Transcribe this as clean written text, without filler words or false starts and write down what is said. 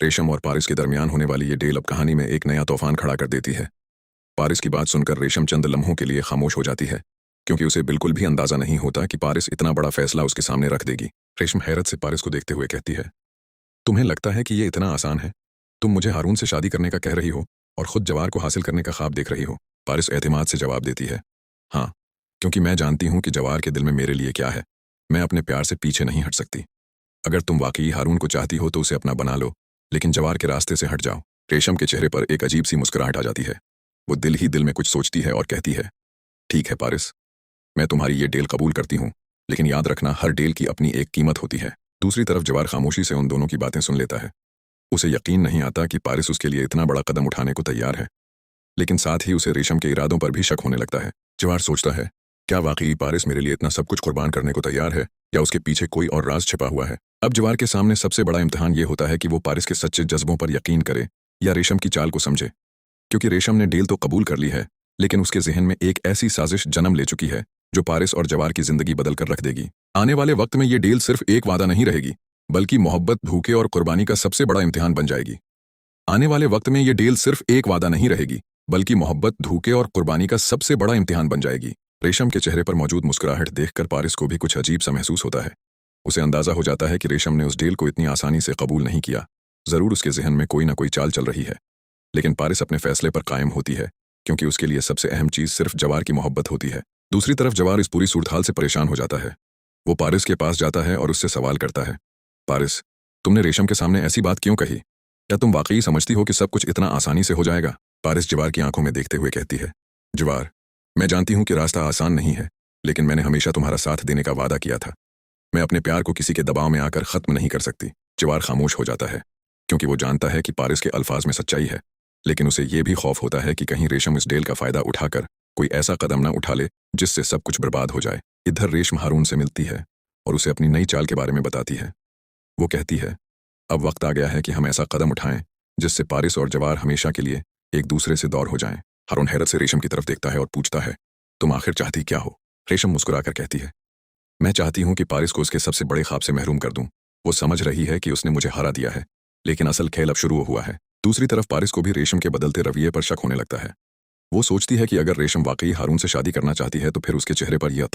रेशम और पारिस के दरमियान होने वाली ये डील अब कहानी में एक नया तूफान खड़ा कर देती है। पारिस की बात सुनकर रेशम चंद लम्हों के लिए खामोश हो जाती है, क्योंकि उसे बिल्कुल भी अंदाजा नहीं होता कि पारिस इतना बड़ा फैसला उसके सामने रख देगी। रेशम हैरत से पारिस को देखते हुए कहती है, तुम्हें लगता है कि ये इतना आसान है? तुम मुझे हारून से शादी करने का कह रही हो और खुद जवार को हासिल करने का ख्वाब देख रही हो। पारिस एतमाद से जवाब देती है, हाँ, क्योंकि मैं जानती हूँ कि जवार के दिल में मेरे लिए क्या है। मैं अपने प्यार से पीछे नहीं हट सकती। अगर तुम वाकई हारून को चाहती हो तो उसे अपना बना लो, लेकिन जवार के रास्ते से हट जाओ। रेशम के चेहरे पर एक अजीब सी मुस्कुराहट आ जाती है। वो दिल ही दिल में कुछ सोचती है और कहती है, ठीक है पारिस, मैं तुम्हारी ये डील कबूल करती हूँ, लेकिन याद रखना हर डील की अपनी एक कीमत होती है। दूसरी तरफ जवार खामोशी से उन दोनों की बातें सुन लेता है। उसे यकीन नहीं आता कि पारिस उसके लिए इतना बड़ा कदम उठाने को तैयार है, लेकिन साथ ही उसे रेशम के इरादों पर भी शक होने लगता है। जवार सोचता है, क्या वाकई पारिस मेरे लिए इतना सब कुछ कुर्बान करने को तैयार है, या उसके पीछे कोई और राज छिपा हुआ है? अब जवार के सामने सबसे बड़ा इम्तिहान ये होता है कि वो पारिस के सच्चे जज्बों पर यकीन करे या रेशम की चाल को समझे। क्योंकि रेशम ने डील तो कबूल कर ली है, लेकिन उसके जहन में एक ऐसी साजिश जन्म ले चुकी है जो पारिस और जवार की जिंदगी बदल कर रख देगी। आने वाले वक्त में ये डील सिर्फ एक वादा नहीं रहेगी, बल्कि मोहब्बत, भूखे और कुर्बानी का सबसे बड़ा इम्तिहान बन जाएगी। आने वाले वक्त में ये डील सिर्फ एक वादा नहीं रहेगी, बल्कि मोहब्बत, धोखे और कुर्बानी का सबसे बड़ा इम्तिहान बन जाएगी। रेशम के चेहरे पर मौजूद मुस्कुराहट देखकर पारिस को भी कुछ अजीब सा महसूस होता है। उसे अंदाजा हो जाता है कि रेशम ने उस डील को इतनी आसानी से कबूल नहीं किया। जरूर उसके जहन में कोई ना कोई चाल चल रही है, लेकिन पारिस अपने फैसले पर कायम होती है, क्योंकि उसके लिए सबसे अहम चीज सिर्फ जवार की मोहब्बत होती है। दूसरी तरफ जवार इस पूरी सूरत हाल से परेशान हो जाता है। वो पारिस के पास जाता है और उससे सवाल करता है, पारिस, तुमने रेशम के सामने ऐसी बात क्यों कही? क्या तुम वाकई समझती हो कि सब कुछ इतना आसानी से हो जाएगा? पारिस जवार की आंखों में देखते हुए कहती है, जवार, मैं जानती हूं कि रास्ता आसान नहीं है, लेकिन मैंने हमेशा तुम्हारा साथ देने का वादा किया था। मैं अपने प्यार को किसी के दबाव में आकर खत्म नहीं कर सकती। जवार खामोश हो जाता है, क्योंकि वो जानता है कि पारिस के अल्फाज में सच्चाई है, लेकिन उसे ये भी खौफ होता है कि कहीं रेशम इस डील का फायदा उठाकर कोई ऐसा कदम न उठा ले जिससे सब कुछ बर्बाद हो जाए। इधर रेशम हारून से मिलती है और उसे अपनी नई चाल के बारे में बताती है। वो कहती है, अब वक्त आ गया है कि हम ऐसा कदम उठाएं जिससे पारिस और जवार हमेशा के लिए एक दूसरे से दूर हो जाएं। हारून हैरत से रेशम की तरफ देखता है और पूछता है, तुम आखिर चाहती क्या हो? रेशम मुस्कुराकर कहती है, मैं चाहती हूं कि पारिस को उसके सबसे बड़े ख्वाब से महरूम कर दूं। वो समझ रही है कि उसने मुझे हरा दिया है, लेकिन असल खेल अब शुरू हुआ है। दूसरी तरफ पारिस को भी रेशम के बदलते रवैये पर शक होने लगता है। वो सोचती है कि अगर रेशम वाकई हारून से शादी करना चाहती है तो फिर उसके चेहरे पर यह